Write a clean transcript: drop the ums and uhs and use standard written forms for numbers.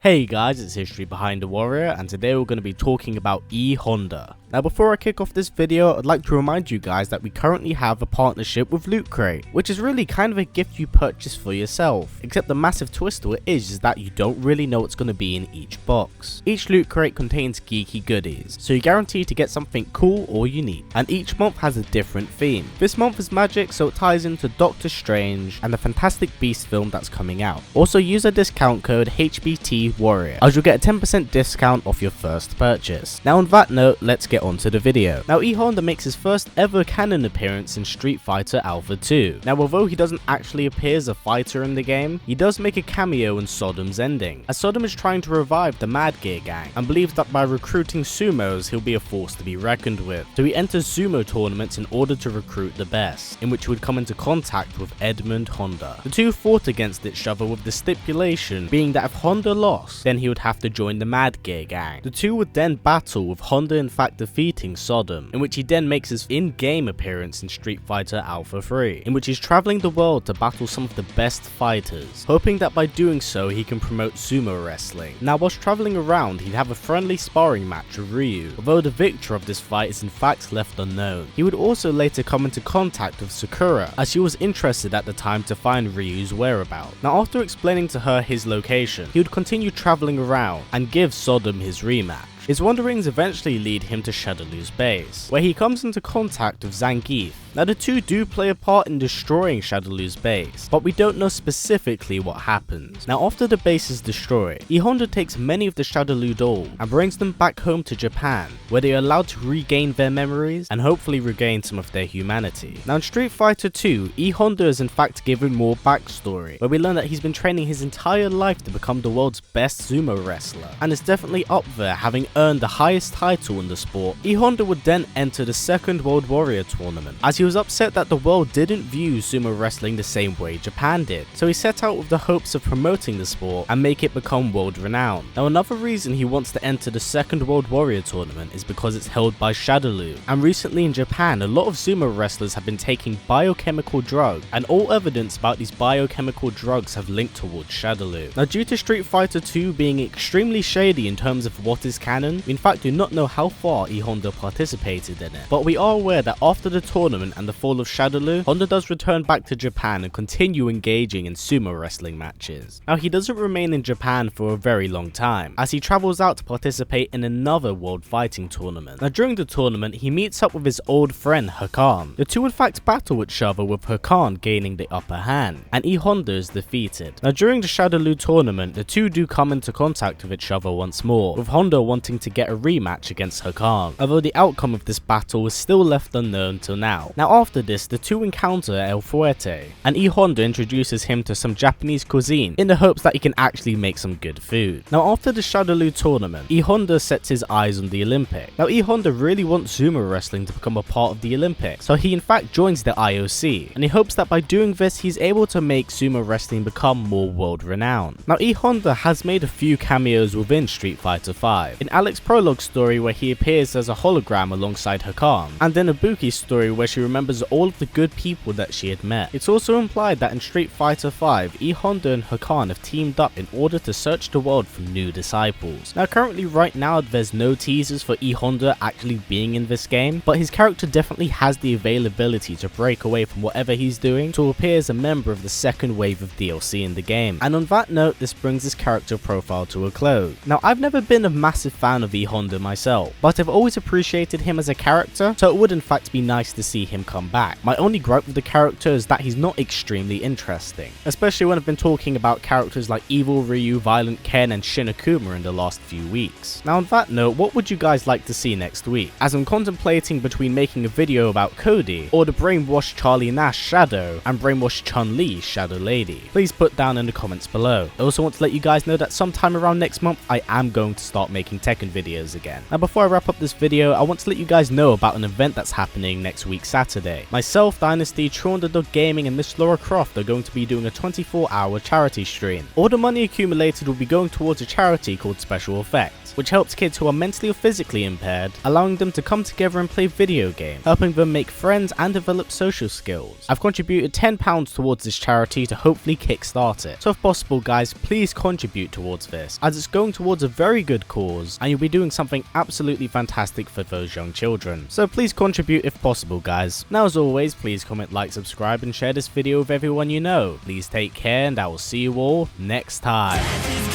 Hey guys, it's History Behind the Warrior, and today we're going to be talking about E.Honda. Now before I kick off this video, I'd like to remind you guys that we currently have a partnership with Loot Crate, which is really kind of a gift you purchase for yourself, except the massive twist to it is that you don't really know what's going to be in each box. Each Loot Crate contains geeky goodies, so you're guaranteed to get something cool or unique, and each month has a different theme. This month is magic, so it ties into Doctor Strange and the Fantastic Beasts film that's coming out. Also use a discount code HBTWarrior as you'll get a 10% discount off your first purchase. Now on that note, let's get on to the video. Now E.Honda makes his first ever canon appearance in Street Fighter Alpha 2. Now although he doesn't actually appear as a fighter in the game, he does make a cameo in Sodom's ending, as Sodom is trying to revive the Mad Gear gang and believes that by recruiting Sumos he'll be a force to be reckoned with. So he enters Sumo tournaments in order to recruit the best, in which he would come into contact with Edmund Honda. The two fought against each other with the stipulation being that if Honda lost, then he would have to join the Mad Gear gang. The two would then battle, with Honda in fact defeating Sodom, in which he then makes his in-game appearance in Street Fighter Alpha 3, in which he's traveling the world to battle some of the best fighters, hoping that by doing so he can promote sumo wrestling. Now whilst traveling around, he'd have a friendly sparring match with Ryu, although the victor of this fight is in fact left unknown. He would also later come into contact with Sakura, as she was interested at the time to find Ryu's whereabouts. Now after explaining to her his location, he would continue traveling around and give Sodom his rematch. His wanderings eventually lead him to Shadowloo's base, where he comes into contact with Zangief. Now the two do play a part in destroying Shadowloo's base, but we don't know specifically what happens. Now after the base is destroyed, E.Honda takes many of the Shadowloo dolls and brings them back home to Japan, where they are allowed to regain their memories and hopefully regain some of their humanity. Now in Street Fighter 2, E.Honda is in fact given more backstory, where we learn that he's been training his entire life to become the world's best sumo wrestler, and is definitely up there, having earned the highest title in the sport. E.Honda would then enter the second World Warrior tournament, as he was upset that the world didn't view sumo wrestling the same way Japan did, so he set out with the hopes of promoting the sport and make it become world renowned. Now another reason he wants to enter the second World Warrior tournament is because it's held by Shadowloo, and recently in Japan a lot of sumo wrestlers have been taking biochemical drugs, and all evidence about these biochemical drugs have linked towards Shadowloo. Now due to Street Fighter 2 being extremely shady in terms of what is canon, we in fact do not know how far E.Honda participated in it, but we are aware that after the tournament and the fall of Shadowloo, Honda does return back to Japan and continue engaging in sumo wrestling matches. Now he doesn't remain in Japan for a very long time, as he travels out to participate in another world fighting tournament. Now during the tournament, he meets up with his old friend Hakan. The two in fact battle each other, with Hakan gaining the upper hand, and E.Honda is defeated. Now during the Shadowloo tournament, the two do come into contact with each other once more, with Honda wanting to get a rematch against Hakan, although the outcome of this battle is still left unknown till now. Now after this, the two encounter El Fuerte, and E.Honda introduces him to some Japanese cuisine in the hopes that he can actually make some good food. Now after the Shadowloo tournament, E.Honda sets his eyes on the Olympics. Now E.Honda really wants sumo wrestling to become a part of the Olympics, so he in fact joins the IOC, and he hopes that by doing this he's able to make sumo wrestling become more world renowned. Now E.Honda has made a few cameos within Street Fighter 5. In Alex's prologue story, where he appears as a hologram alongside Hakan, and in Ibuki's story where she remembers all of the good people that she had met. It's also implied that in Street Fighter 5, E.Honda and Hakan have teamed up in order to search the world for new disciples. Now currently right now there's no teasers for E.Honda actually being in this game, but his character definitely has the availability to break away from whatever he's doing to appear as a member of the second wave of DLC in the game. And on that note, this brings his character profile to a close. Now I've never been a massive fan of E.Honda myself, but I've always appreciated him as a character, so it would in fact be nice to see him come back. My only gripe with the character is that he's not extremely interesting, especially when I've been talking about characters like Evil Ryu, Violent Ken and Shin Akuma in the last few weeks. Now on that note, what would you guys like to see next week? As I'm contemplating between making a video about Cody, or the brainwashed Charlie Nash Shadow, and brainwashed Chun-Li Shadow Lady. Please put down in the comments below. I also want to let you guys know that sometime around next month I am going to start making Tekken making videos again. Now before I wrap up this video, I want to let you guys know about an event that's happening next week Saturday. Myself, Dynasty, True Underdog Gaming and Miss Laura Croft are going to be doing a 24-hour charity stream. All the money accumulated will be going towards a charity called Special Effects, which helps kids who are mentally or physically impaired, allowing them to come together and play video games, helping them make friends and develop social skills. I've contributed £10 towards this charity to hopefully kickstart it. So if possible guys, please contribute towards this, as it's going towards a very good cause and you'll be doing something absolutely fantastic for those young children. So please contribute if possible guys. Now as always, please comment, like, subscribe and share this video with everyone you know. Please take care and I will see you all next time.